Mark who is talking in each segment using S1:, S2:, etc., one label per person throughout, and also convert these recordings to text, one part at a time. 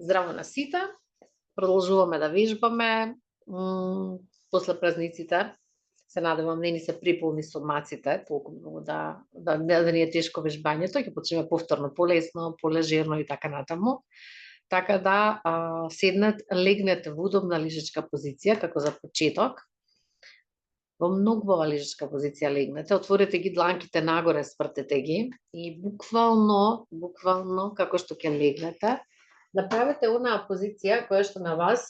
S1: Здраво на сите. Продолжуваме да вежбаме. После празниците се надевам не ни се приполни стомаците, толку многу да ни е тешко вежбањето, ќе почнеме повторно полесно, полежерно и така натаму. Така да легнете во удобна лежачка позиција како за почеток. Во многу убава лежачка позиција легнете, отворете ги дланките нагоре, спртете ги и буквално како што ќе легнете, направете онаа позиција која што на вас,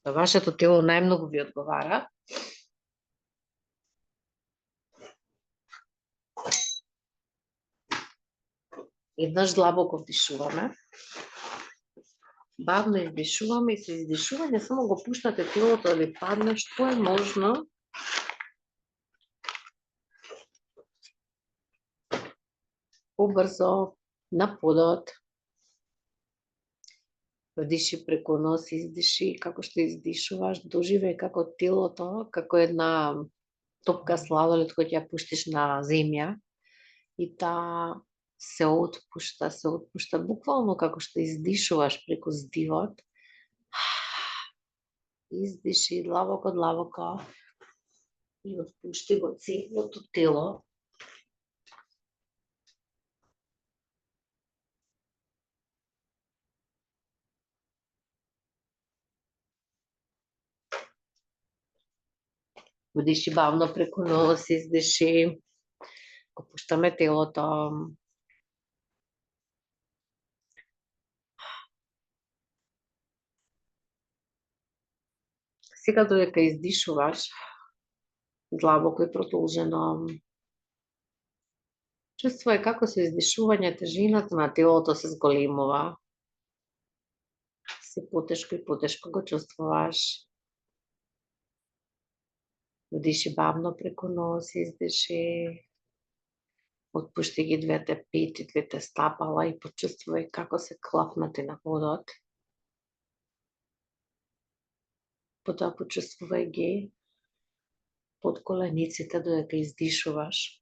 S1: на вашето тело најмногу ви одговара. Еднаш длабоко вдишуваме. Бавно издишуваме и со издишување само го пуштате телото да ви падне што е можно. Побрзо на подот. Вдиши преку нос, издиши, како што издишуваш, доживеј како телото, како една топка сладолед која ќе ја пуштиш на земја и таа се отпушта, буквално како што издишуваш преку здивот. Издиши длабоко и отпушти го целото тело. Вдиши бавно преку нос, издиши, го пуштаме телото. Сега додека издишуваш, длабоко и продолжено, чувствувај како со издишување тежината на телото се зголемува. Се потешко и потешко го чувствуваш. Вдиши бавно преку нос, издиши. Отпушти ги двете пети, двете стапала и почувствувај како се клапнати на подот. Потоа почувствувај ги под колениците додека издишуваш.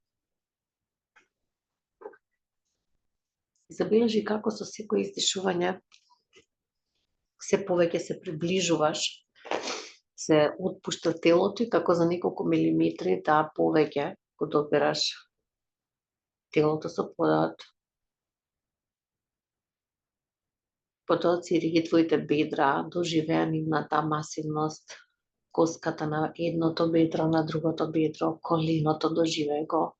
S1: Забележи како со секој издишување се повеќе се приближуваш, се отпушта телото и како за неколку милиметри повеќе го допираш телото со подот. Потоа цири ги твоите бедра, доживеа нивната масивност, коската на едното бедро, на другото бедро, коленото доживеа го.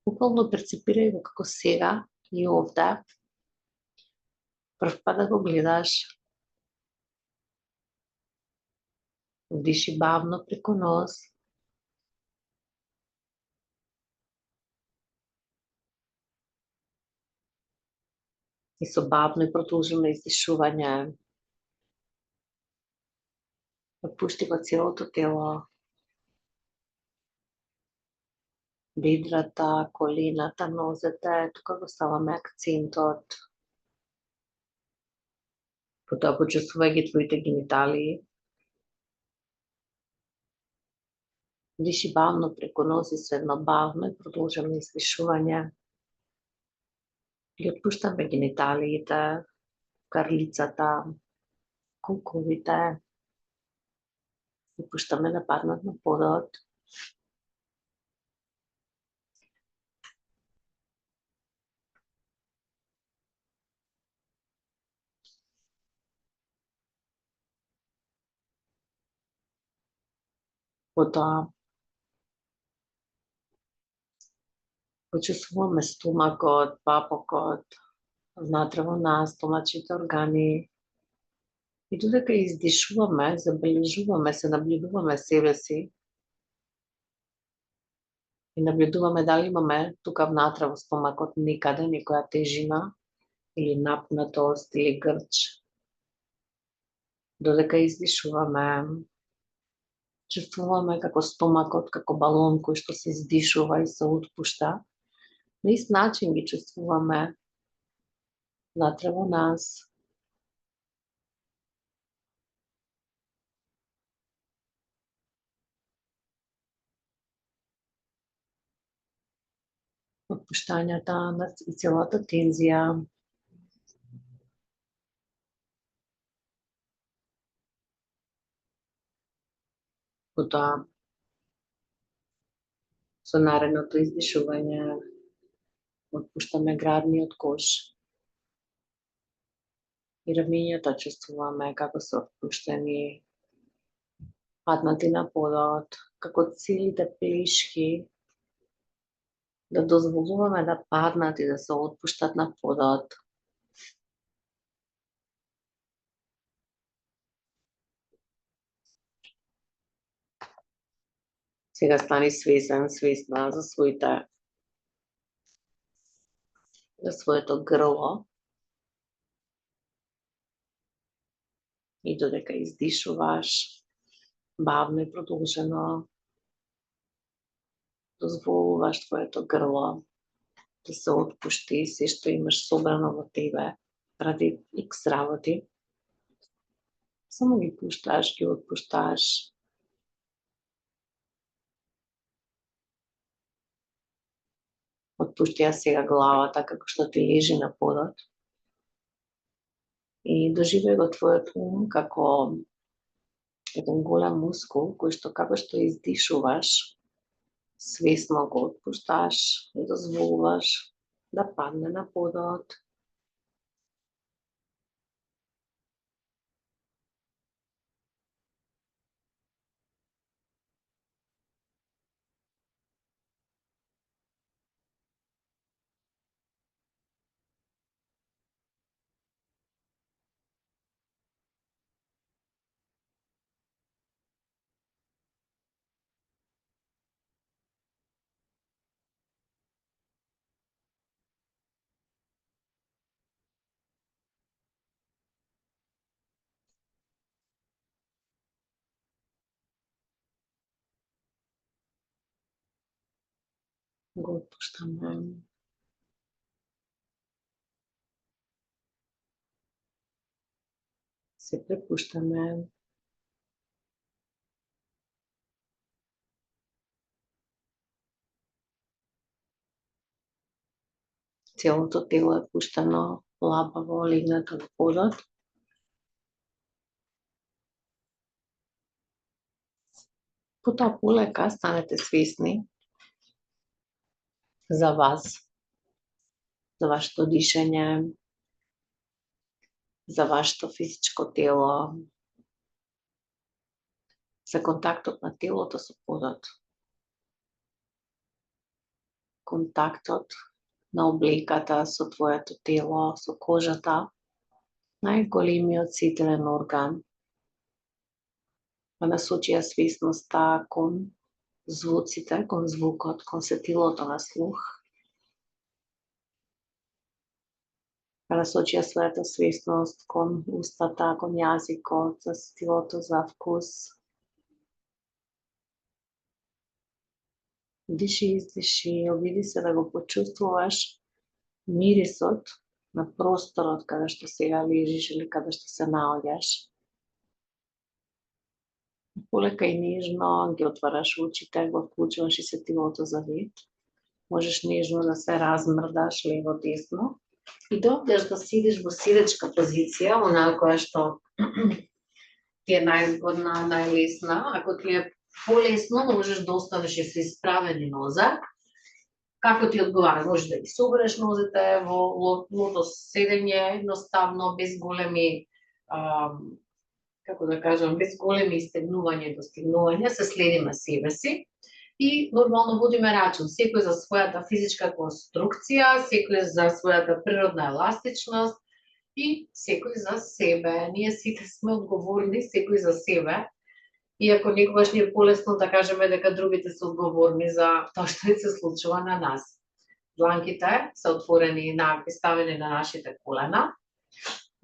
S1: Буквално перцепирај го како сега и овде. Прв пат да го гледаш. Вдиши бавно преку нос. И со бавно и продолжено издишување отпушти го целото тело. Бедрата, колената, нозете, тука го ставаме акцентот. Потоа почувствувај ги твоите гениталии. Диши бавно преку нос и сведно бавно и продолжено издишување. Ги отпуштаме гениталиите, карлицата, колковите. И пуштаме да паднат на подот. Потоа почувствуваме стомакот, папокот, внатре во нас, стомачните органи. И додека издишуваме, забележуваме, се наблюдуваме себе си. И наблюдуваме дали имаме тука внатре во стомакот некаде некоја тежина или напнатост или грч. Додека издишуваме, чувствуваме како стомакот, како балон кој што се издишува и се отпушта. На ист начин ги чувствуваме внатре во нас. Отпуштањата и целата тензија. Потоа со наредното издишување отпуштаме градниот кош. И рамињата чувствуваме како се отпуштени, паднати на подот, како целите плешки да дозволуваме да паднат и да се отпуштат на подот. Сега стани свесен, свесна за своето грло и додека издишуваш, бавно и продолжено дозволуваш твоето грло да се отпушти се што имаш собрано во тебе ради икс работи. Само ги пушташ, ги отпушташ. Отпушти ја сега главата како што ти лежи на подот. И доживеј го твојот ум како еден голем мускул кој што како што издишуваш, свесно го отпушташ и дозволуваш да падне на подот. Го отпуштаме. Се препуштаме. Целото тело е пуштено, лабаво легнато на подот. Потоа полека станете свесни за вас, за вашето дишење, за вашето физичко тело, за контактот на телото со подот. Контактот на облеката со твоето тело, со кожата, најголемиот сетилен орган. Па насочи ја свесноста кон звуците, кон звукот, кон сетилото на слух. Па насочи ја својата свесност кон устата, кон јазикот, за сетилото за вкус. Диши, издиши, обиди се да го почувствуваш мирисот на просторот каде што сега лежиш или каде што се наоѓаш. Полека и нежно ги отвараш очите, го вклучуваш и сетилото за вид. Можеш нежно да се размрдаш лево-десно и да одеш да седиш во седечка позиција, онаа која што ти е најзгодна, најлесна. Ако ти е полесно, можеш да останеш и со исправени нозе. Како ти одговара, можеш да ги собереш нозете во лотос седење, едноставно, без големи, како да кажам, без големи истегнувања и достигнувања, се следиме себе си и нормално водиме рачун, секој за својата физичка конструкција, секој за својата природна еластичност и секој за себе. Ние сите сме одговорни, секој за себе. Иако некогаш ни е полесно да кажеме дека другите се одговорни за тоа што се случува на нас. Дланките се отворени и ставени на нашите колена.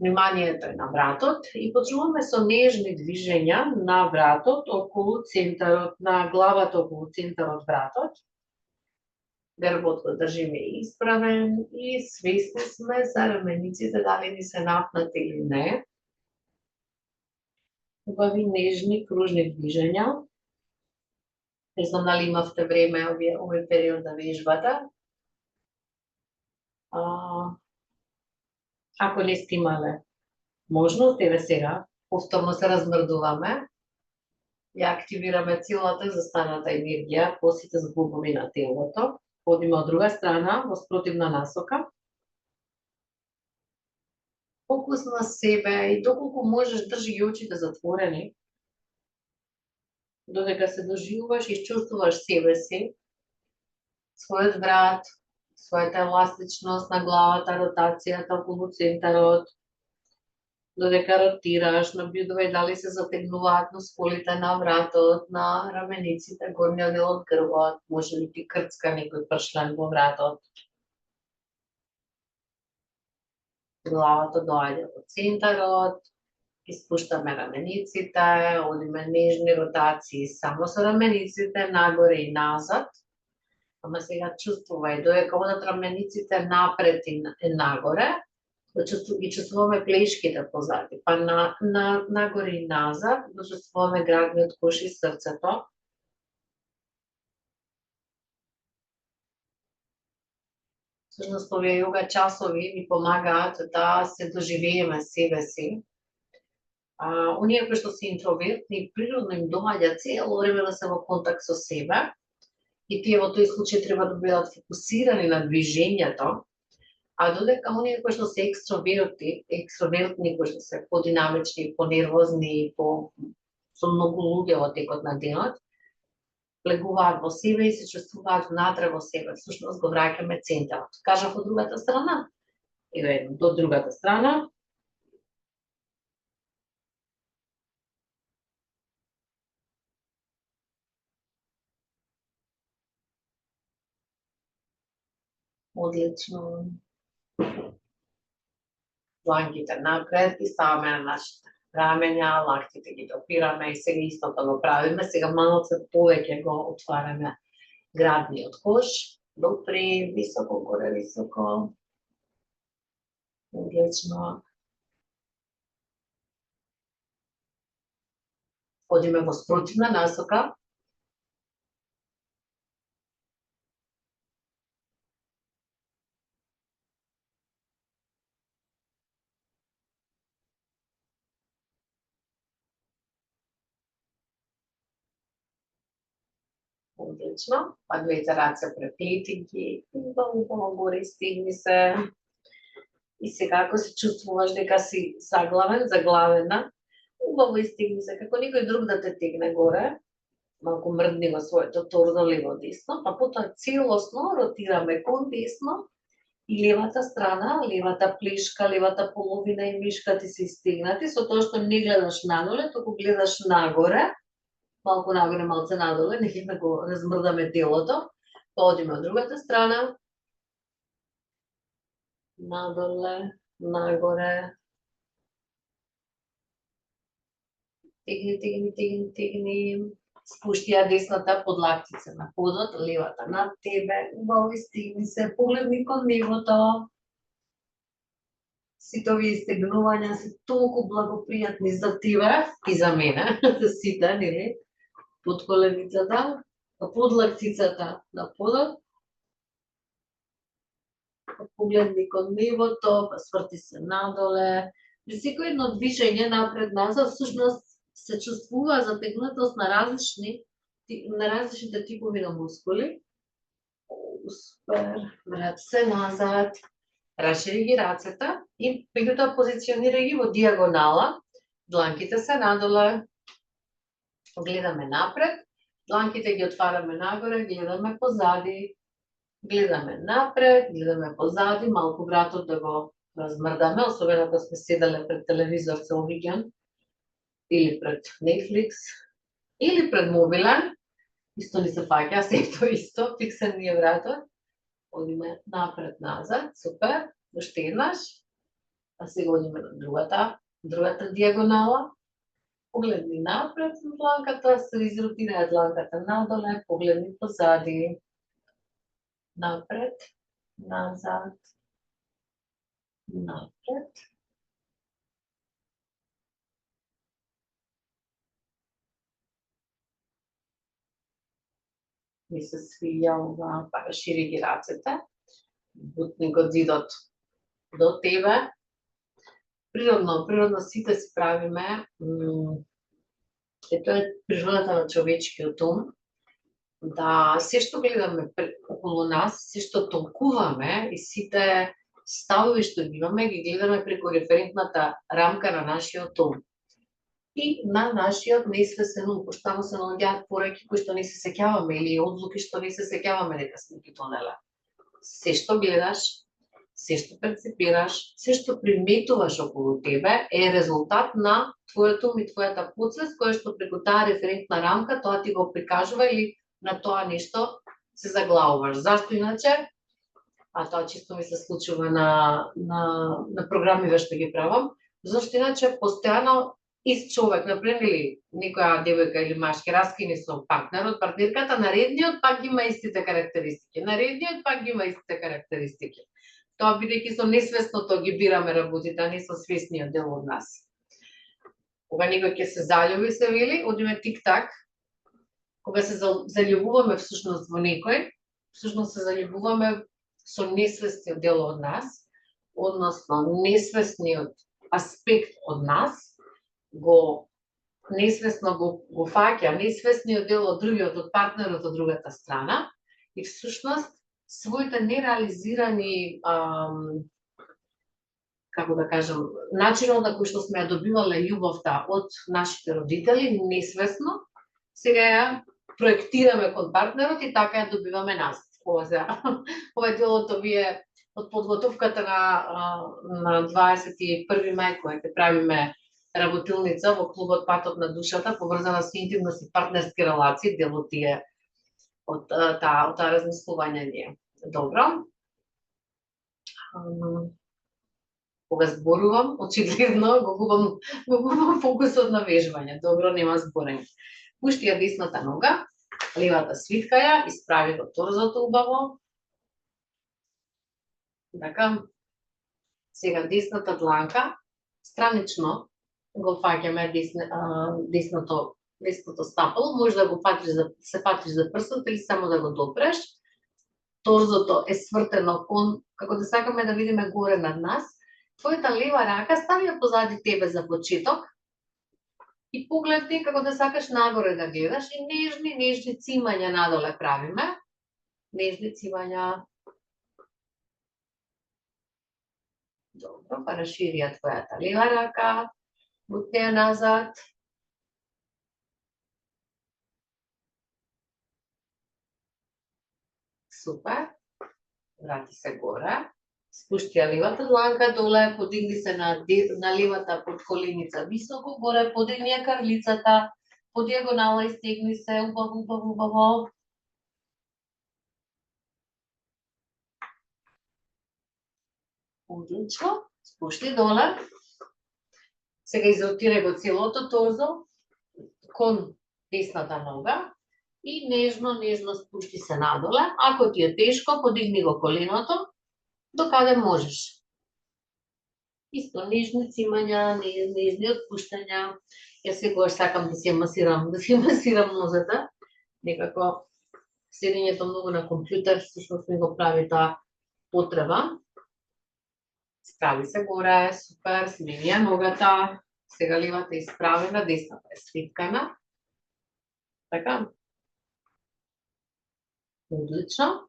S1: Вниманието е на вратот и почнуваме со нежни движења на вратот околу центарот, на главата околу центарот вратот. Грбот го држиме исправен и свесни сме за рамениците дали ни се напнати или не. Убави нежни кружни движења. Не знам дали имавте време овој период да вежбате. Ако не сте имале можност, еве сега повторно се размрдуваме. ја активираме целата застаната енергија, по сите зглобови на телото. Одиме од друга страна, во спротивна насока. Фокус на себе и доколку можеш држи ги очите затворени, додека се доживуваш и чувствуваш себе си, својот врат, својата еластичност на главата, ротацијата околу центарот, додека ротираш, набљудувај дали се затегнуваат мускулите на вратот, на рамениците, горниот дел од грбот, може ли ти крцка некој пршлен во вратот. Главата доаѓа во центарот, испуштаме рамениците, одиме нежни ротации само со рамениците нагоре и назад. Ама сега чувствувај, додека одат рамениците напред и нагоре, и чувствуваме плешките позади, па нагоре и назад, да чувствуваме градниот кош и срцето. Всушност, овие йога часови ни помагаат да се доживееме себе си. Оние кои што се интровертни, природно им доаѓа цело време да се во контакт со себе, и тие во тој случај треба да бидат фокусирани на движењето, а додека оние кои што се екстровертни, кои што се подинамични, понервозни, со многу луѓе во текот на денот, влегуваат во себе и се чувствуваат внатре во себе. Всушност го враќаме центарот. Кажав од другата страна, и до другата страна. Одлично. Дланките напред и ставаме на нашите раменја, лактите ги допираме и сега истото го правиме. Сега малце повеќе го отвараме градниот кош. Допри, високо, горе, високо. Одлично. Одиме во спротивна насока. Одлично. Па двете раце преплети ги, убаво горе стигни се. И сега ако се чувствуваш дека си заглавен, заглавена, убаво истигни се, како никој друг да те тегне горе, малку мрдни во своето торзо лево десно, па потоа целосно ротираме кон десно и левата страна, левата плешка, левата половина и мишка ти се истигнати, со тоа што не гледаш надоле, туку гледаш нагоре, малку нагоре, малце надоле, не ќе го размрдаме телото, па одиме од другата страна, надоле, нагоре, тегни, тегни, тегни, тегни, спушти ја десната под лактица на подот, левата над тебе, убаво стигни се, погледни кон нивото. Сите овие истегнувања се толку благопријатни за тебе и за мене, за сите, нели? Под коленицата, под лактицата на подот. Погледни кон нивото, па сврти се надоле. При секој едно движење напред-назад, всушност се чувствува затегнатост на различните типови на мускули. Супер, врат се назад, расшири ги рацете и меѓутоа позиционирај ги во дијагонала, дланките се надоле, гледаме напред, дланките ги отвараме нагоре, гледаме позади, гледаме напред, гледаме позади, малку вратот да го размрдаме, особено ако сме седале пред телевизор цел викенд, или пред Netflix, или пред мобилен, исто ни се фаќа, сето исто, фиксен ни е вратот. Одиме напред-назад, супер, уште еднаш, а сега одиме на другата дијагонала, погледни напред на дланката, се изротира дланката надоле, погледни позади, напред, назад, напред. Ми се свија ова, па расшири ги рацете, бутни го зидот до тебе. Природно сите си правиме Тоа е природата на човечкиот ум, да се што гледаме околу нас, се што толкуваме и сите ставови што ги имаме, ги гледаме преку референтната рамка на нашиот ум. И на нашиот неизвесен ум, пошто таму се наоѓаат пораки кои што не се сеќаваме или одлуки што не се сеќаваме дека сме ги донеле. Се што гледаш, се што перцепираш, се што приметуваш околу тебе е резултат на твојот ум и твојата подсвест, која што преку таа референтна рамка тоа ти го прикажува или на тоа нешто се заглавуваш. Зашто иначе? А тоа чисто ми се случува на програмиве што ги правам. Зашто иначе постојано ист човек, например, или некоја девојка или машки раскини со партнерот, партнерката, наредниот пак има истите карактеристики. Наредниот пак има истите карактеристики. Тоа бидејќи со несвесното ги бираме работите, а не со свесниот дел од нас. Кога некој ќе се заљуби, се вели, одиме тик-так. Кога се заљубуваме всушност во некој, всушност се заљубуваме со несвесниот дел од нас, односно несвесниот аспект од нас, несвесно го фаќа несвесниот дел од другиот, од партнерот од другата страна и всушност своите нереализирани како да кажам, начинот на кој што сме ја добивале љубовта од нашите родители несвесно, сега ја проектираме кон партнерот и така ја добиваме назад. Ова е делото вие од подготовката на 21 мај која ќе правиме работилница во клубот Патот на душата, поврзана со интимност и партнерски релации, делот е од таа размислување ние. Добро. Кога зборувам, очигледно го губам фокусот на вежбање. Добро, нема зборење. Пушти ја десната нога, левата свитка ја, исправи го торзото убаво. Така. Сега десната дланка, странично, го фаќаме десното стапало, може да го се патриш за прстот или само да го допреш. Торзото е свртено кон, како да сакаме да видиме горе над нас. Твојата лева рака стави ја позади тебе за почеток и погледни како да сакаш нагоре да гледаш и нежни цимања надоле правиме. Нежни цимања. Добро, па расшири ја твојата лева рака. Бутни ја назад. Супер. Врати се горе. Спушти ја левата дланка доле, подигни се на левата подколеница високо, горе подигни ја карлицата, по диагонала истегни се, убаво. Одлично. Спушти доле. Сега изротирај го целото торзо кон десната нога и нежно спушти се надоле. Ако ти е тешко, подигни го коленото до каде можеш. Исто нежни цимања, нежни отпуштања. Јас секогаш сакам да си масирам нозата. Некако седењето многу на компјутер, всушност ми го прави таа потреба. Справи се горе, супер, смени ја ногата. Сега левата е исправена, десната е свиткана. Така. Одлично.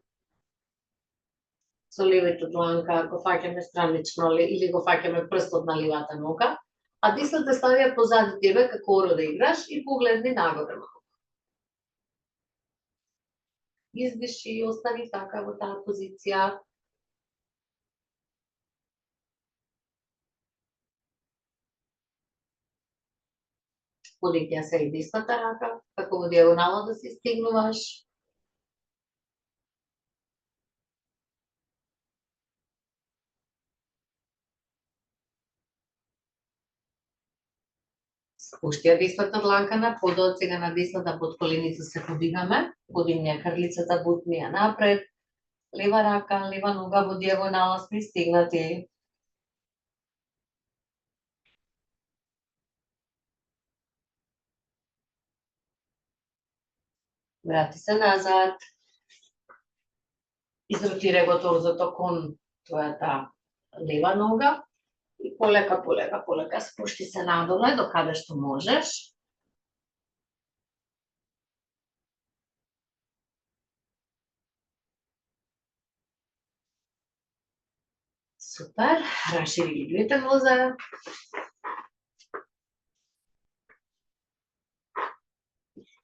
S1: Со левата дланка го фаќаме странично или го фаќаме прстот на левата нога, а десната стави ја позади тебе како оро да играш и погледни нагоре малку. Издиши и остани така во таа позиција. Подигни ја се и десната рака, како во диагонала да се стигнуваш. Спушти ја десната дланка на подот, сега на десната подколеница се подигаме, подигни ја крлицата, бутни ја напред, лева рака, лева нога во диагонала сме стигнати. Врати се назад. Изротирај го торзото кон твојата лева нога и полека спушти се надоле до каде што можеш. Супер, расшири ги двете нозе.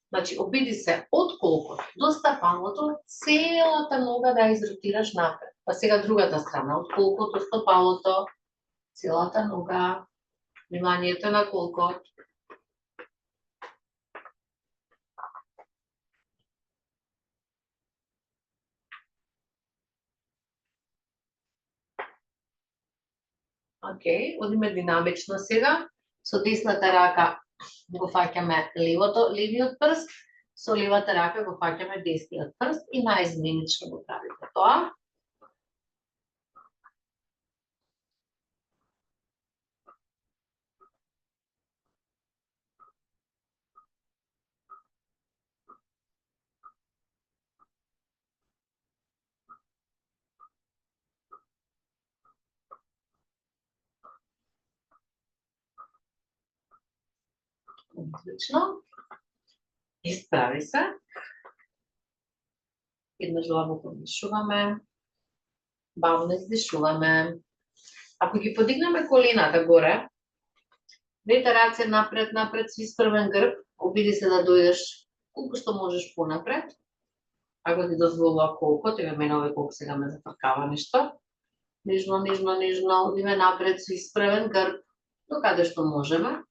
S1: Значи, обиди се од колкот до стапалото, целата нога да изротираш напред. Па сега другата страна, од колкот до стапалото, целата нога, вниманието на колкот. Океј, одиме динамично сега. Со десната рака го фаќаме левиот прст, со левата рака го фаќаме десниот прст и наизменично го правите тоа. Одлично. Исправи се. Еднаш длабоко вдишуваме. Бавно издишуваме. Ако ги подигнеме колената горе, двете раце напред, со испрвен грб, обиди се да дојдеш колку што можеш понапред. Ако ти дозволува колкот, мене овој колку сега ме зафркава нешто. Нежно, одиме напред со испрвен грб, докаде што можеме.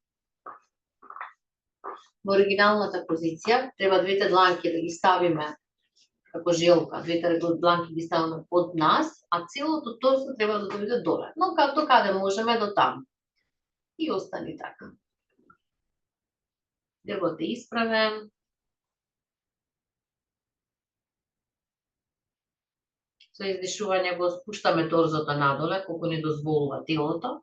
S1: Во оригиналната позиција треба двете дланки да ги ставиме како желка, двете дланки ги ставиме под нас, а целото торсо треба да дојде доле. Но до каде можеме, до таму. И остани така. Грбот е исправен. Со издишување го спуштаме торзото надоле, колку ни дозволува телото.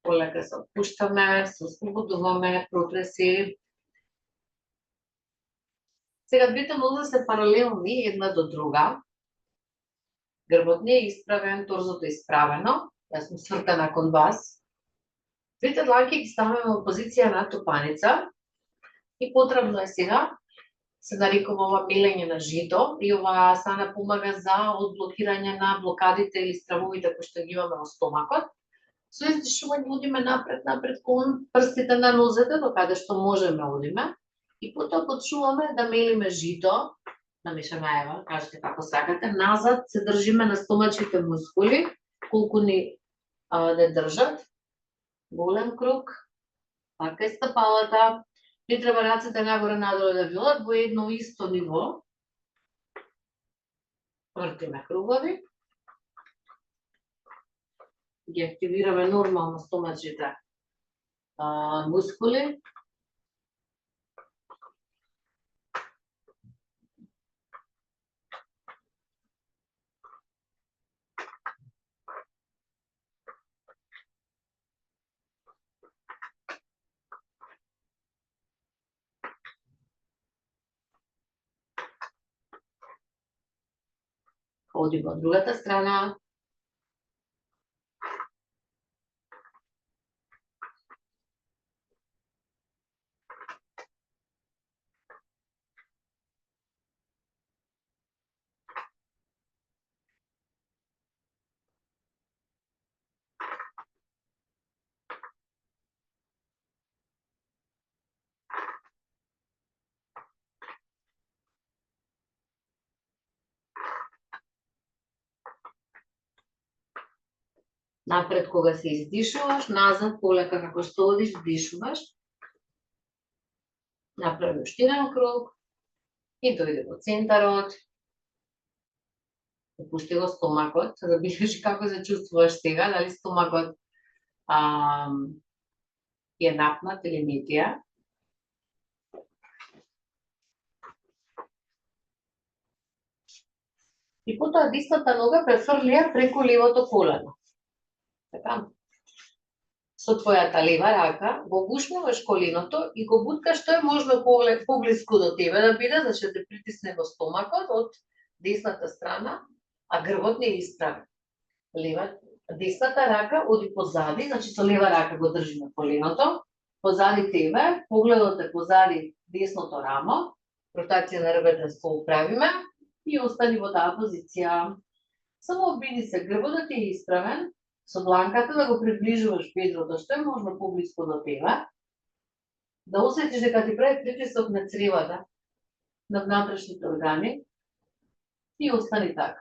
S1: Полека се опуштаме, се ослободуваме, протреси. Сега двете нозе се паралелни една до друга. Грбот не е исправен, торзото е исправено. Јас сум свртена кон вас. Двете дланки ги ставаме во позиција на топаница. И потребно е сега, се нарекува ова мелење на жито, и ова асана помага за одблокирање на блокадите или стравовите кои што ги имаме во стомакот. Со издишување одиме напред кон прстите на нозете, до каде што можеме одиме, и потоа почнуваме да мелиме жито, да мешаме, ева, кажете како сакате, назад се држиме на стомачните мускули, колку ни не држат. Голем круг, така е стапалата. Не треба рацете нагоре-надоле да билат во едно исто ниво. Вртиме кругови. Ги активираме нормално стомачните мускули. Оди во другата страна. Напред кога се издишуваш, назад полека како што одиш, вдишуваш. Направи уште еден круг и дојде во центарот. Опушти го стомакот, да видиш како се чувствуваш сега, дали стомакот е напнат или не ти е. И потоа десната нога префрли ја преку левото колено. Така. Со твојата лева рака го гушнуваш коленото и го буткаш што е можно поблиску до тебе да биде, значи да те притисне во стомакот од десната страна, а грбот не е исправен. Десната рака оди позади, значи со лева рака го држиме коленото, позади тебе, погледот е позади десното рамо, Ротација на ребрен стол правиме и остани во таа позиција. Само обиди се грбот е исправен, со дланката да го приближуваш бедрото што е можно поблиску до тебе, да осетиш дека ти прави притисок на цревата, на внатрешните органи и остани така.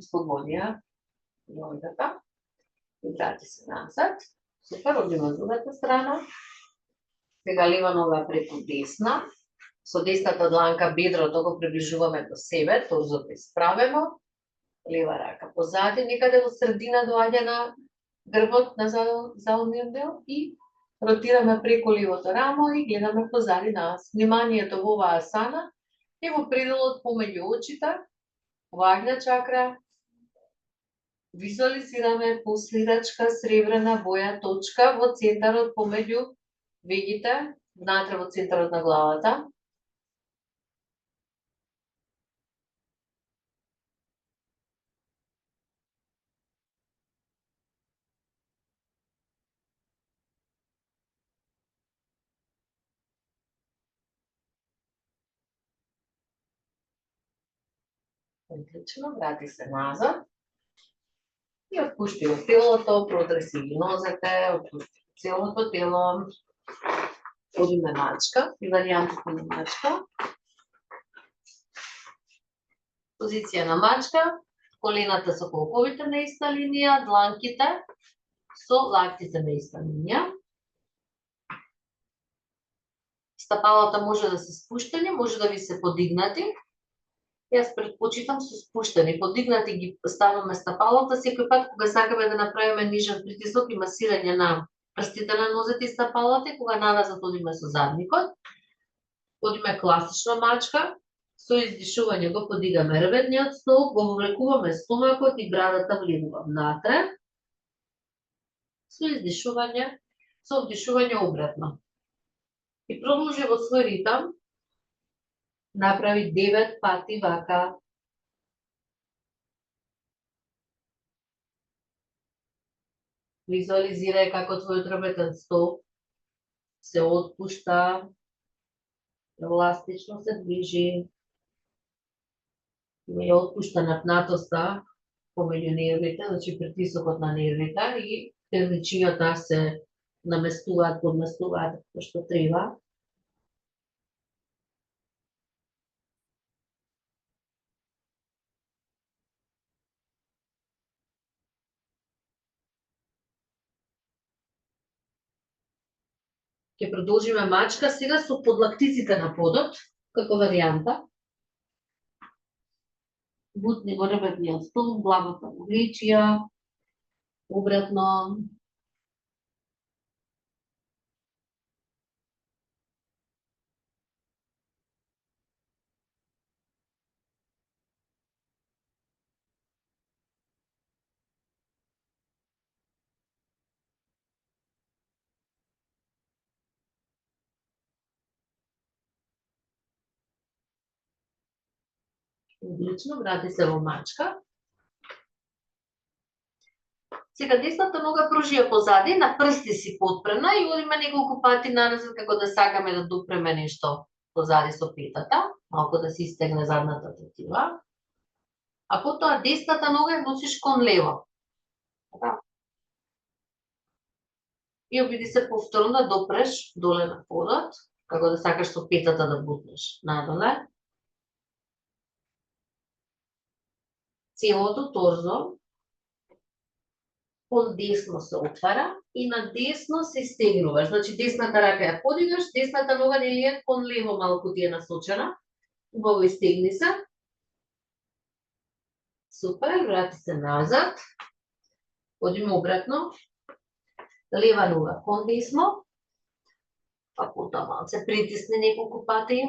S1: Слободија ногата и врати се назад. Супер, одиме од другата страна. Сега лева нога преку десна. Со десната дланка бедрото го приближуваме до себе, торзото исправено. Лева рака позади, некаде во средина доаѓа на грбот на задниот дел и ротираме преку левото рамо и гледаме позади нас. Вниманието во оваа асана е во пределот помеѓу очите, во агна чакра. Визуализираме последачка сребрена боја точка во центарот помеѓу вегите, внатре во центарот на главата. Отлично, врати се назад. И отпушти го телото, протреси ги нозете, отпушти целото тело. Одиме мачка, и варијантите на мачка. Позиција на мачка, колената со колковите на иста линија, дланките со лактите на иста линија. Стапалата може да се спуштени, може да ви се подигнати. Јас предпочитам со спуштени, подигнати ги ставаме стапалата секој пат кога сакаме да направиме нижен притисок и масирање на прстите на нозете и стапалата, кога назад одиме со задникот. Одиме класична мачка, со издишување го подигаме реберниот столб, го вовлекуваме стомакот и брадата влегува внатре. Со издишување, со вдишување обратно. И продолжи во свој ритам. Направи 9 пати вака. Визуализирај како твојот ребетен столб се отпушта, еластично се движи, има ја отпушта напнатоста помеѓу нервите, значи притисокот на нервите и термичињата се наместуваат, подместуваат што треба. Ќе продолжиме мачка сега со подлактиците на подот, како варијанта. Бутни го реберниот столб, главата во гречија, обратно. Одлично, врати се во мачка. Сега десната нога пружија позади, на прсти си подпрена и одиме неколку пати назад како да сакаме да допреме нешто позади со петата, малку да се истегне задната тетива. А потоа десната нога носиш кон лево. И обиди се повторно да допреш доле на подот, како да сакаш со петата да бутнеш надоле. Целото торзо кон десно се отвара и на десно се стегнуваш. Значи десната рака ја подигаш, десната нога нели е кон лево малку ти е насочена. Убаво истегни се. Супер, врати се назад. Одиме обратно. Лева нога кон десно. А потоа малце притисни неколку пати.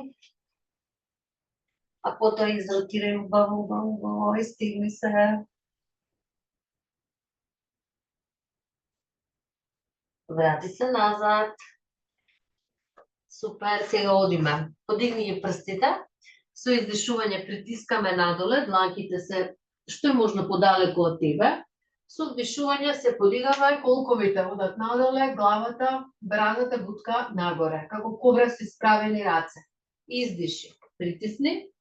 S1: А потоа изротирај убаво, истегни се. Врати се назад. Супер, сега одиме. Подигни ги прстите. Со издишување притискаме надоле, дланките се што е можно подалеку од тебе. Со вдишување се подигаме, колковите одат надоле, главата, брадата, бутка нагоре. Како кобра со исправени раце. Издиши, притисни.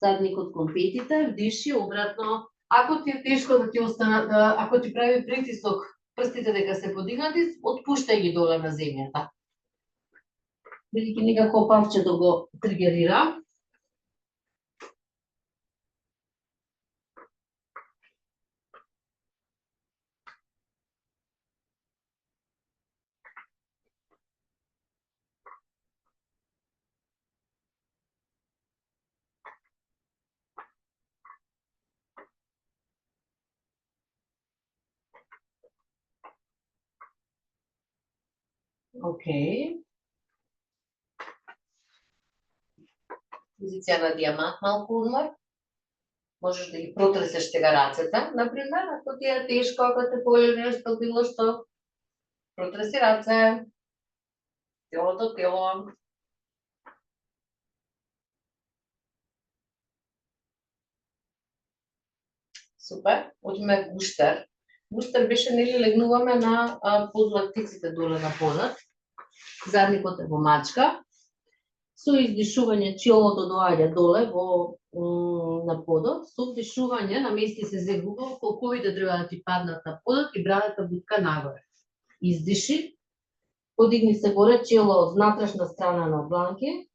S1: Задникот кон петите, вдиши, обратно. Ако ти е тешко да ти остана, ако ти прави притисок, прстите дека се подигнати, отпуштај ги доле на земјата. Бидејќи некако павчето го тригерира. Океј. Позиција на дијамант малку одмор. Можеш да ги протресеш тега рацете, например, ако ти е тешко, ако те боли нешто, било што. Протреси раце. Телото, тело. Супер. Одиме гуштер. Гуштер беше, нели, легнуваме на подлактиците доле на подот. Задникот е во мачка. Со издишување челото доаѓа доле на подот. Со вдишување намести се зегуго, колковите треба да ти паднат на подот и брадата бутка нагоре. Издиши. Подигни се горе чело од внатрешна страна на дланки.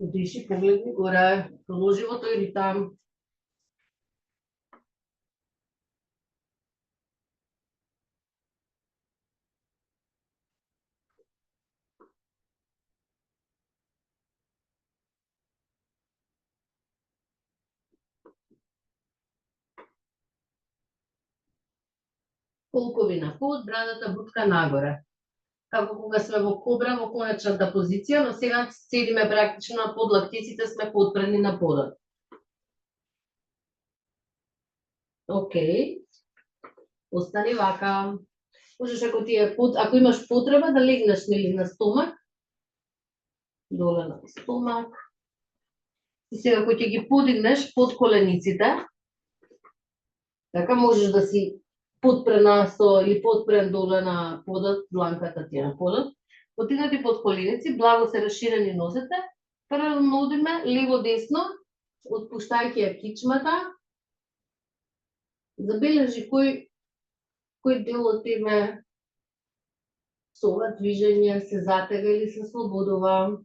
S1: Вдиши, погледни горе, продолжи во тој ритам. Колкови на под, брадата бутка нагоре. Како кога сме во кобра во конечната позиција, но сега седиме практично на подлактиците, сме подпрени на подот. Океј. Остани вака. Можеш ако имаш потреба да легнеш на стомак. Доле на стомак. И сега кој ќе ги подигнеш под колениците, така можеш да си подпрена или подпрен доле на подот, дланката ти на подот. Потигнати под коленици, благо се расширени нозете, паралелно одиме лево-десно, отпуштајќи ја кичмата. Забележи кој дел од тебе со ова движење се затега или се слободува.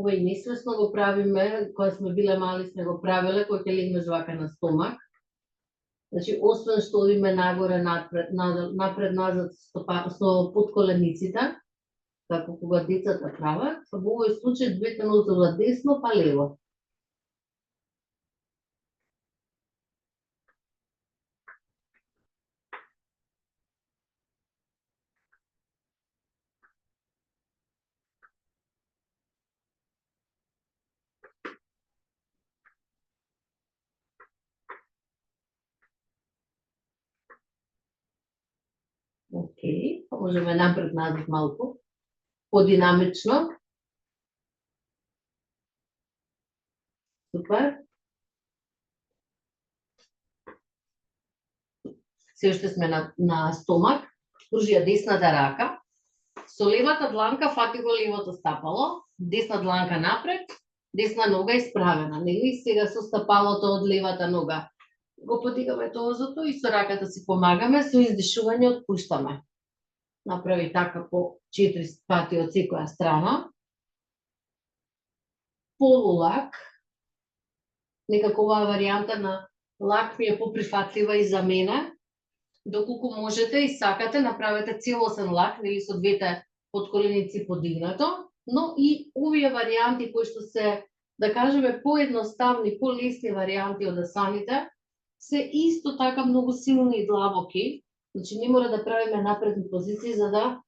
S1: Ова и несвесно го правиме, кога сме биле мали сме го правиле, кога ќе легнеш вака на стомак. Значи, освен што одиме нагоре, напред-назад со подколениците, како кога децата прават, во овој случај двете нозе од десно па лево. Океј, можеме напред-назад малку, подинамично. Супер. Се уште сме на стомак, пружи ја десната рака. Со левата дланка фати го левото стапало, десна дланка напред, десна нога исправена, нели? Сега со стапалото од левата нога го подигаме тозото и со раката си помагаме, со издишување отпуштаме. Направи така по 4 пати од секоја страна. Полулак. Некако оваа варијанта на лак ми е поприфатлива и за мене. Доколку можете и сакате, направете целосен лак, нели со двете подколеници подигнато, но и овие варијанти кои што се, да кажеме, поедноставни, полесни варијанти од асаните, се исто така многу силни и длабоки. Значи не мора да правиме напредни позиции за да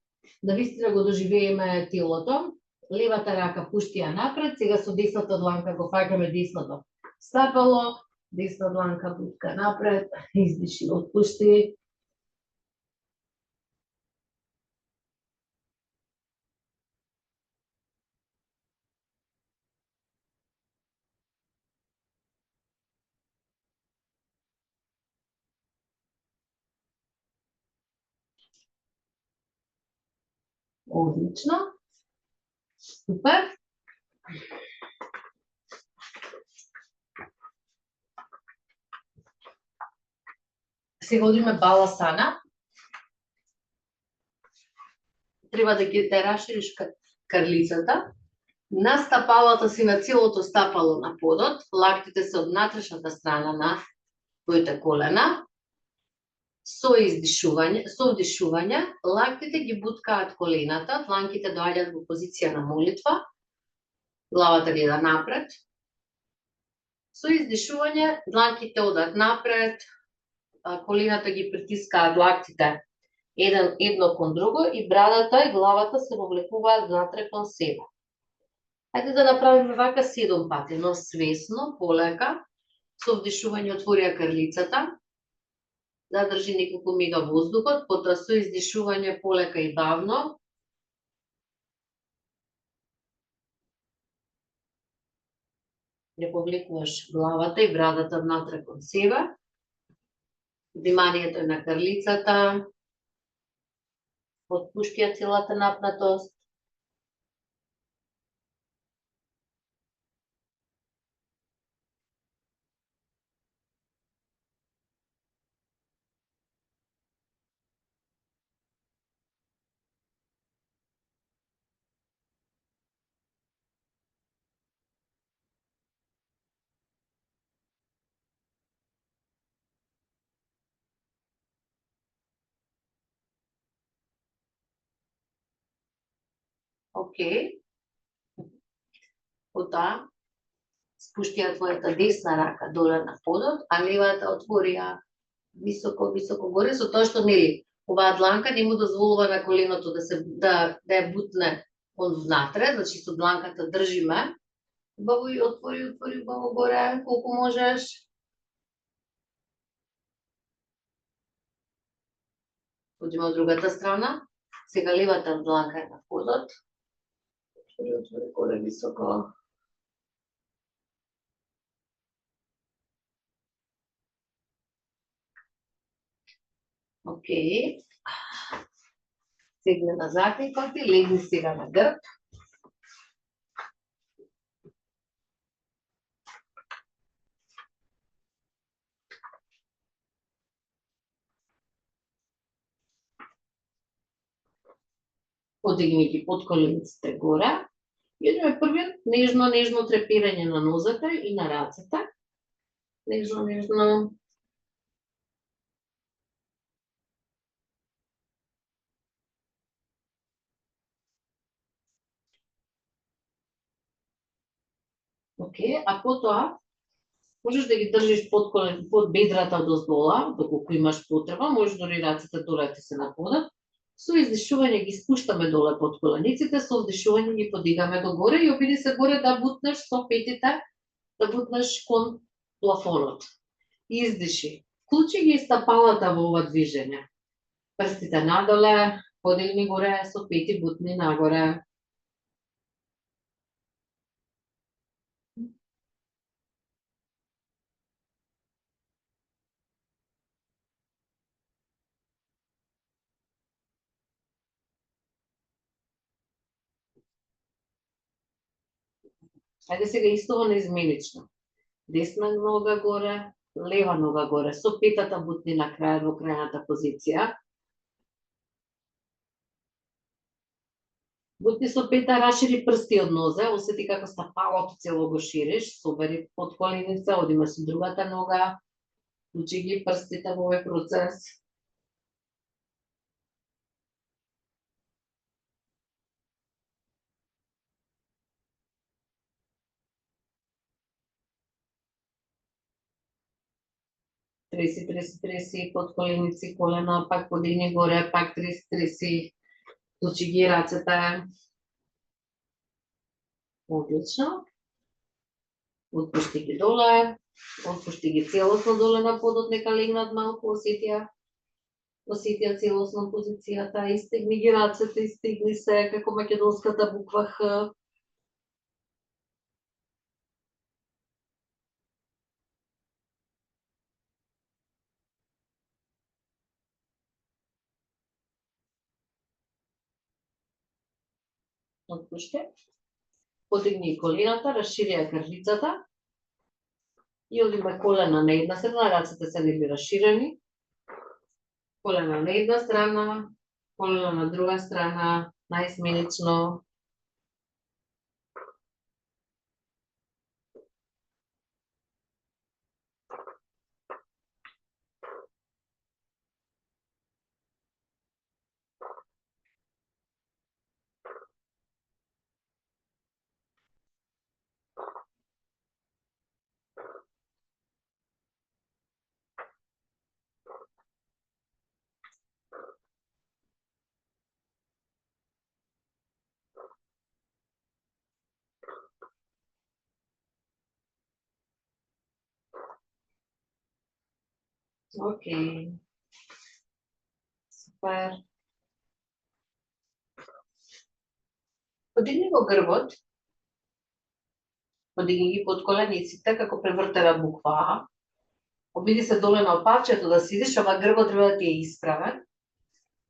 S1: вистина го доживееме телото. Левата рака пушти ја напред, сега со десната дланка го фаќаме десното стапало, десна дланка бутка напред, издиши, отпушти. Одлично. Супер. Сега одиме баласана. Треба да ги рашириш карлицата. На стапалата си на целото стапало на подот, лактите се од натрешната страна на твоите колена. Со вдишување, лактите ги буткаат колената, дланките доаѓаат во позиција на молитва, главата гледа напред. Со издишување, дланките одат напред, колената ги притискаат лактите едно кон друго и брадата и главата се вовлекуваат внатре кон себе. Хајде да направиме вака 7 пати, но свесно, полека, со вдишување отворија крлицата, задржи неколку мига воздухот, потоа со издишување полека и бавно. Не повлекуваш главата и брадата внатре кон себе. Вниманието е на крлицата. Отпушти ја целата напнатост. Океј. Потоа, спушти ја твојата десна рака доле на подот, а левата отвори ја високо, високо горе, со тоа што нели, оваа дланка не му дозволува на коленото да ја бутне он внатре, значи со дланката држиме. Убаво и отвори убаво горе, колку можеш. Одиме од другата страна. Сега левата дланка е на подот. Отвори горе високо. Океј. Сегне на закликот и легни сега на грб. Подигни ги подколениците горе. И одиме првиот нежно трепирање на нозете и на рацете. Нежно. Океј, а потоа можеш да ги држиш под бедрата одоздола, доколку имаш потреба, можеш дори рацете доле ти се на подот. Со издишување ги спуштаме доле под колениците, со вдишување ги подигаме догоре и обиди се горе да бутнеш со петите, да бутнеш кон плафонот. Издиши. Вклучи ги стапалата во ова движење. Прстите надоле, подигни горе, со пети бутни нагоре. Хајде сега исто неизменично. Десна нога горе, лева нога горе, со петата бутни на крај во крајната позиција. Бутни со пета, рашири прсти од нозе, осети како стапалото цело го шириш, собери под коленица, одиме со другата нога, учи ги прстите во овој процес. Треси под коленици, колена, пак подигни горе, пак треси, учи ги рацете. Одлично. Отпушти ги доле. Отпушти ги целосно доле на подот, нека легнат малку, осетија целосно позицијата, истегни ги рацете, истегни се, како македонската буква Х. Отпушти. Подигни колената, расшири ја грдицата. И одиме колена на една страна, рацете се нели расширени. Колена на една страна, колена на друга страна, најсменично. Океј. Супер. Подигни го грбот. Подигни ги под колениците, како превртена буква А. Обиди се доле на парчето да сидиш, ама грбот треба да ти е исправен.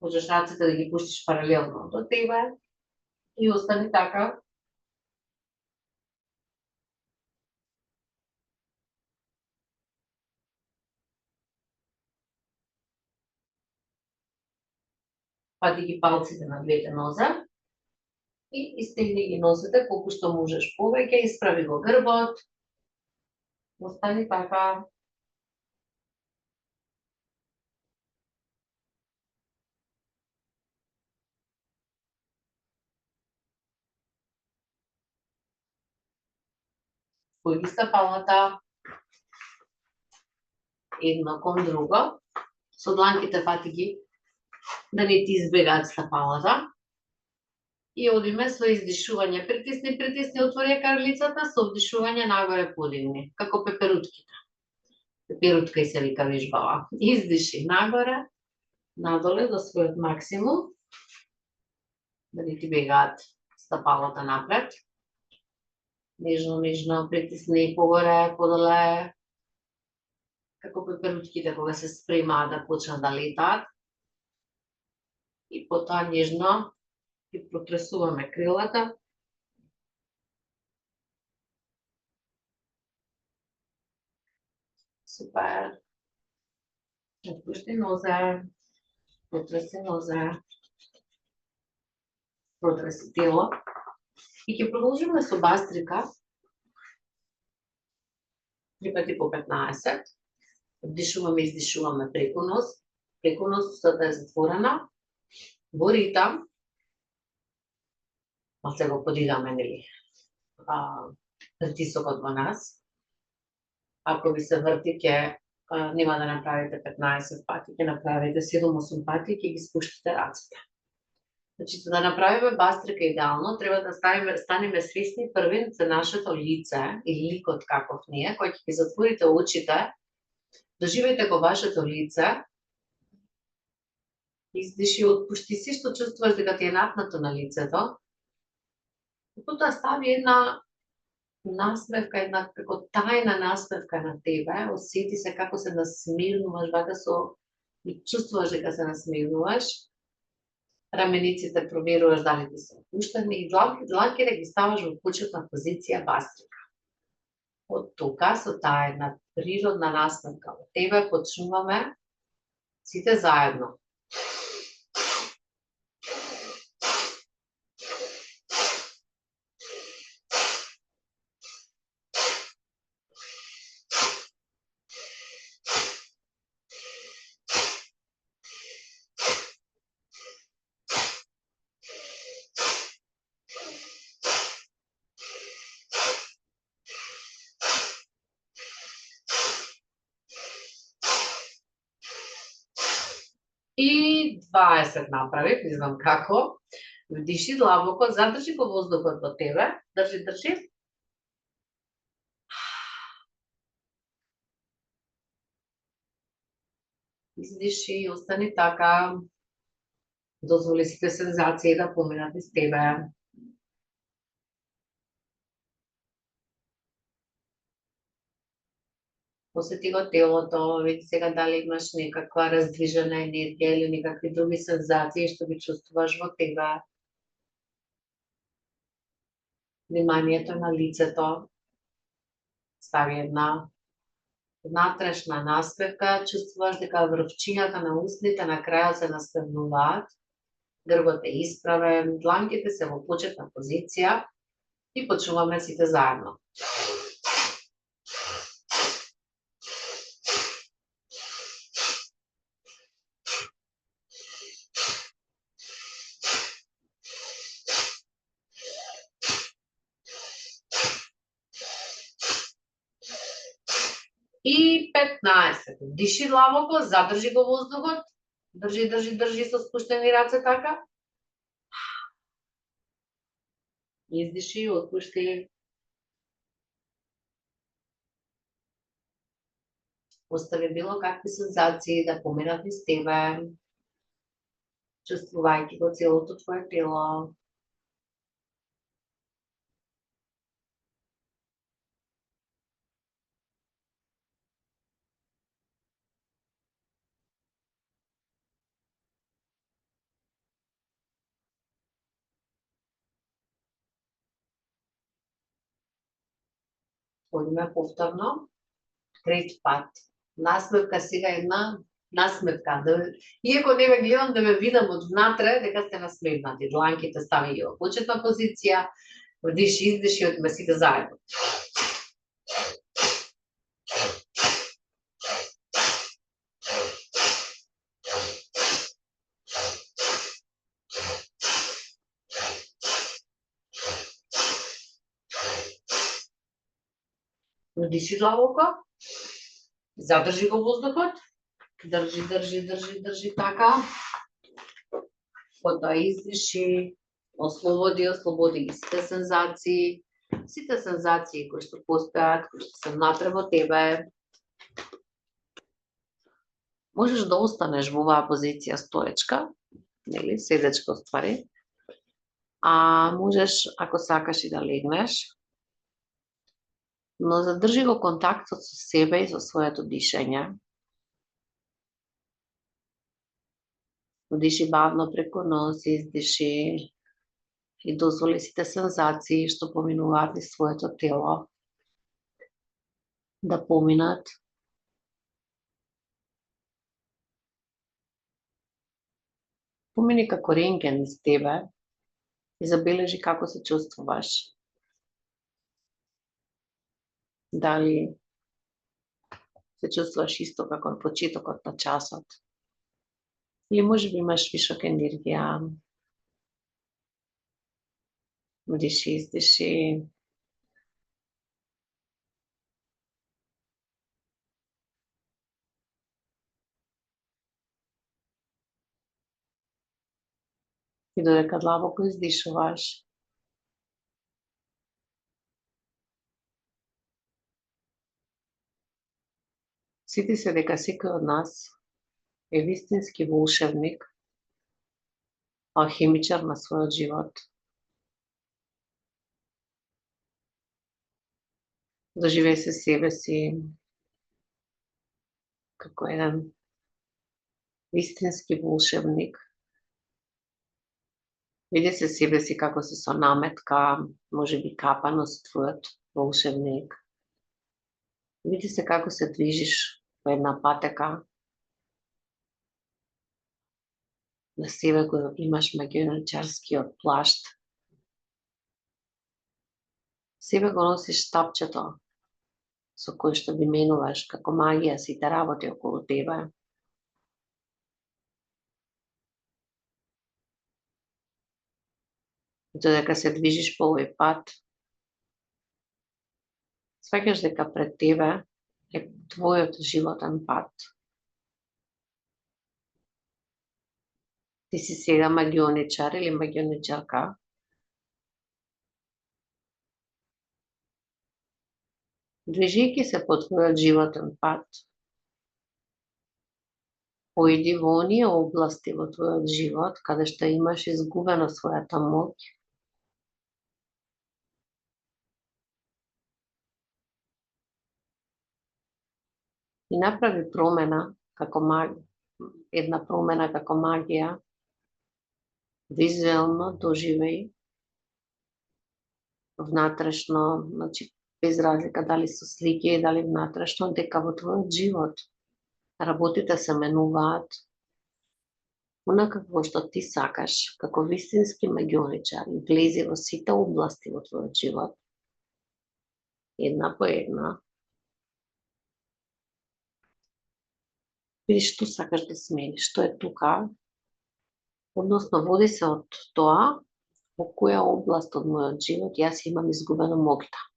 S1: Можеш рацете да ги пуштиш паралелно до тебе. И остани така. Пати ги палците на двете нозе. И истегни ги нозете колку што можеш повеќе, исправи го грбот. Остани така. Кој ги стапалата едно кон друго. Со дланките пати ги да не ти избегаат стапалата. И одиме со издишување. Притисни, отвори карлицата, со вдишување нагоре подигни, како пеперутките. Пеперутка и се вика вежбава. Издиши нагоре, надоле до својот максимум. Да не ти бегаат стапалата напред. Нежно, притисни погоре, подоле. Како пеперутките кога се спремаат да почнат да летаат. И потоа нежно ги протресуваме крилата. Супер. Отпушти нозе. Потреси нозе. Протреси тело. И ќе продолжиме со бастрика. 3 пати по 15. Вдишуваме и издишуваме преку нос. Преку нос устата е затворена. Во ритам. А се го подигаме, нели? Притисокот во нас. Ако ви се врти, нема да направите 15 пати, ќе направите 7-8 пати и ќе ги спуштите рацете. Значи, за да направиме бастрика идеално, треба да станеме свесни првин за нашето лице или ликот каков ние, кој ќе ги затворите очите, доживете го вашето лице, издиши, отпушти си што чувствуваш дека ти е напнато на лицето, и потоа стави една насмевка, една како тајна насмевка на тебе, осети се како се насмирнуваш, вака и чувствуваш дека се насмирнуваш, рамениците проверуваш дали ти се опуштени и дланките ги ставаш во почетна позиција бастрика. Од тука, со таа една природна насмевка во тебе, почнуваме сите заедно. И 20 направи, не знам како. Вдиши длабоко, задржи го воздухот во тебе. Држи, држи. Издиши и остани така. Дозволи сите сензации да поминат из тебе. Осети го телото, види сега дали имаш некаква раздвижена енергија или некакви други сензации што ги чувствуваш во тебе. Вниманието на лицето. Стави една внатрешна насмевка, чувствуваш дека врвчињата на устните на крајот се наставнуваат, грбот е исправен, дланките се во почетна позиција и почнуваме сите заедно. И 15. Диши длабоко, задржи го воздухот. Држи, држи, држи со спуштени раце така. Издиши, отпушти. Остави било какви сензации да поминат низ тебе. Чувствувајќи го целото твое тело. Одиме повторно. Трети пат. Насмевка сега една насмевка. Иако не ве гледам да ме видам од внатре, дека сте насмевнати. Дланките стави ги во почетна позиција. Вдиши, издиши, одиме сите заедно. Вдиши длабоко. Задржи го воздухот. Држи, држи, држи, држи така. Потоа издиши. Ослободи, ослободи ги сите сензации. Сите сензации кои што постојат, кои што се внатре во тебе. Можеш да останеш во оваа позиција стоечка, нели, седечка ствари. А можеш, ако сакаш, и да легнеш. Но задржи го контактот со себе и со своето дишење. Диши бавно преку нос, издиши и дозволи сите сензации што поминуваат низ своето тело да поминат. Помини како рентген низ тебе и забележи како се чувствуваш. Дали се чувствуваш исто како на почетокот на часот? Или можеби имаш вишок енергија? Диши, издиши. И додека длабоко издишуваш, сети се дека секој од нас е вистински волшебник, алхимичар на својот живот. Доживеј се себе си како еден вистински волшебник. Види се себе си како си со наметка, можеби капано со твојот волшебник. Види се како се движиш по една патека. На себе го имаш магионичарскиот плашт. Себе го носиш тапчето со кој што ги менуваш како магија сите работи околу тебе. Додека се движиш по овој пат, сваќаш дека пред тебе е твојот животен пат. Ти си сега магионичар или магионичарка Движејќи се по твојот животен пат, поиди во оние области во твојот живот каде што имаш изгубена својата моќ и направи промена како една промена како магија, визуелно доживеј внатрешно, значи без разлика дали со слики, дали внатрешно, дека во твојот живот работите се менуваат онака како што ти сакаш, како вистински магионичар, влези во сите области во твојот живот, една по една. Види што сакаш да смениш, што е тука, односно води се од тоа во која област од мојот живот јас имам изгубена моќта.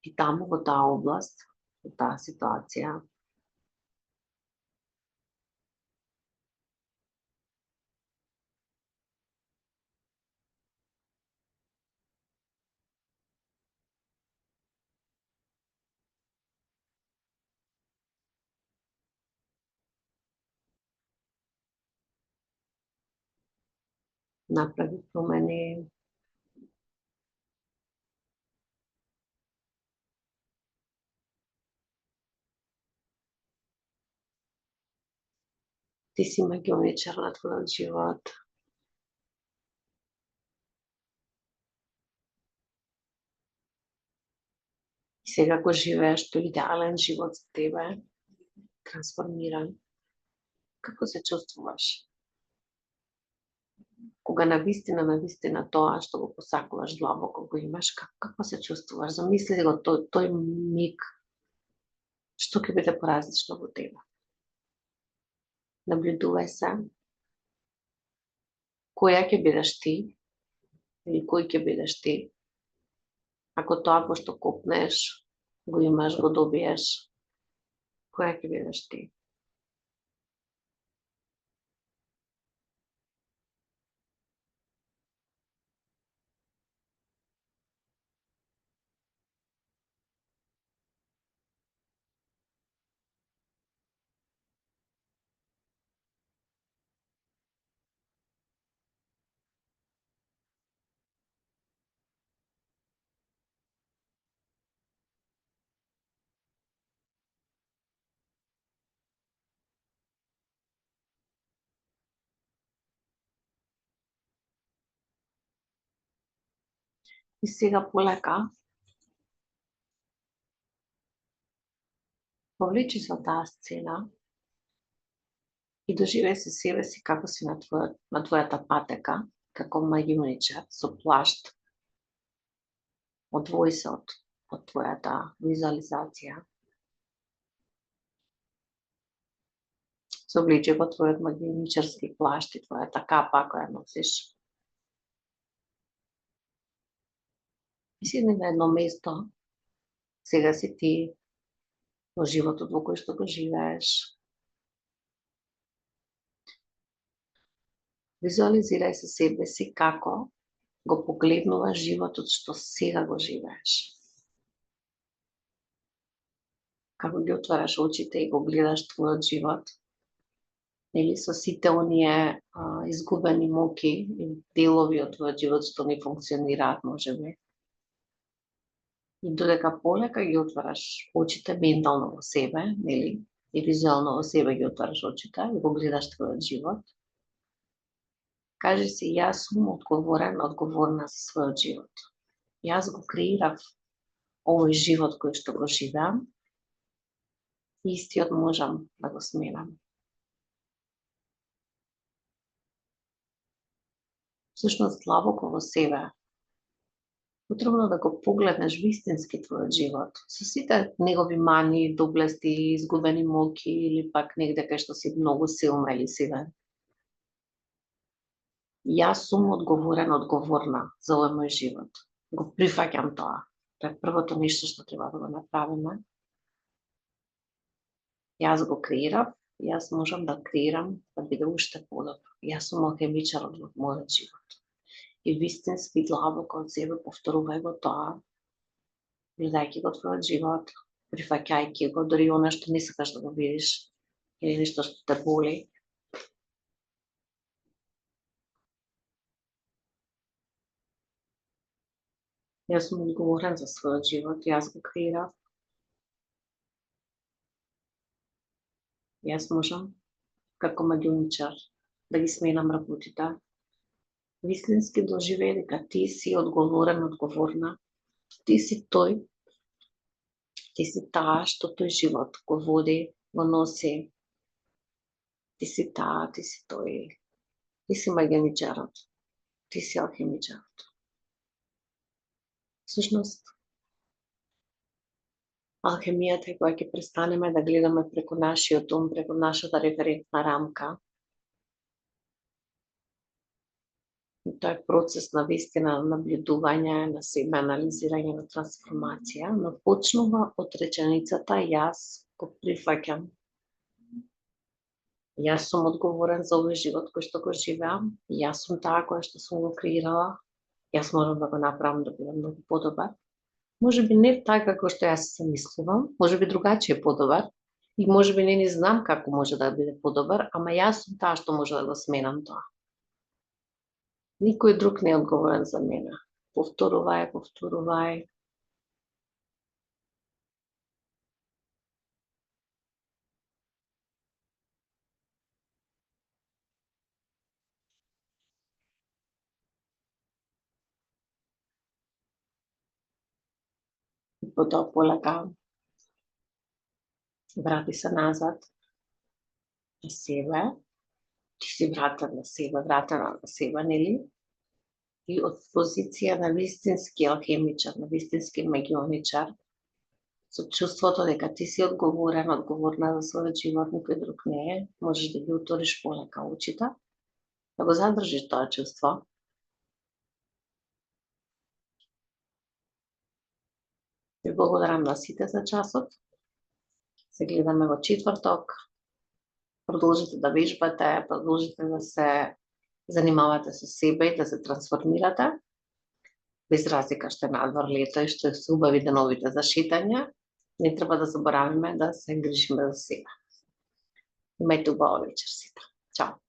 S1: И таму во таа област, во таа ситуација, направи промени. Ти си магионичар на твојот живот. И сега го живееш тој идеален живот за тебе, трансформиран. Како се чувствуваш? Кога на вистина тоа што го посакуваш длабоко го имаш, како се чувствуваш? Замисли го тој миг, што ќе биде поразлично во тебе. Наблюдувај се, која ќе бидеш ти, или кој ќе бидеш ти, ако тоа пошто копнеш, го имаш, го добиеш, која ќе бидеш ти. И сега полека, повлечи се таа сцена и доживеј се себе си како си на твојата патека, како магионичар со плашт. Одвои се од твојата визуализација. Се обличи во твојот магионичарски плашт и твојата капа која носиш. И седни на едно место, сега си ти, во животот во кој што го живееш. Визуализирај се себе си како го погледнуваш животот што сега го живееш. Како ги отвараш очите и го гледаш твојот живот, или со сите оние изгубени моки и делови од твојот живот што не функционираат можеби. И додека полека ги отвараш очите ментално во себе, нели, и визуелно во себе ги отвараш очите и го гледаш твојот живот, кажи си, јас сум одговорна за својот живот. Јас го креирав овој живот кој што го живеам и истиот можам да го сменам. Всушност, длабоко во себе, потребно да го погледнеш вистински твојот живот, со сите негови мани, доблести, изгубени моки или пак негде кај што си многу силна или силен. Јас сум одговорна за овој мој живот. Го прифаќам тоа. Тоа е првото нешто што треба да го направиме. Јас го креирав, јас можам да креирам да биде уште подобро. Јас сум алхемичарот во мојот живот. И вистински длабоко од себе повторувај го тоа гледајќи го твојот живот, прифаќајќи го, дори оно што не сакаш да го видиш, или нешто што те боли. Јас сум одговорен за својот живот, јас го креирав. Јас можам, како магионичар, да ги сменам работите. Вистински доживеј дека ти си одговорен, одговорна. Ти си тој, ти си таа што тој живот го води, го носи. Ти си таа, ти си тој. Ти си магионичарот. Ти си алхемичарот. Всушност, алхемијата е кога ќе престанеме да гледаме преку нашиот ум, преку нашата референтна рамка. И тоа е процес на вистина, на наблюдување, на себе анализирање, на трансформација, но почнува од реченицата јас го прифаќам. Јас сум одговорен за овој живот кој што го живеам, јас сум таа која што сум го креирала, јас можам да го направам да биде многу подобар. Можеби не така како што јас се мислувам, можеби другачиј е подобар, и можеби не ни знам како може да биде подобар, ама јас сум таа што може да го сменам тоа. Никој друг не е одговорен за мене. Повторувај, повторувај. И потоа полека врати се назад на себе. Ти си вратен на себе, вратена на себе, нели? И од позиција на вистински алхемичар, на вистински магионичар, со чувството дека ти си одговорен, одговорна за својот живот, никој друг не е, можеш да ги отвориш полека очите, да го задржиш тоа чувство. Ви благодарам на сите за часот. Се гледаме во четврток. Продолжите да вежбате, продолжите да се занимавате со себе и да се трансформирате. Без разлика што е надвор лето и што се убави деновите за шетање, не треба да заборавиме да се грижиме за себе. Имајте убава вечер сите. Чао!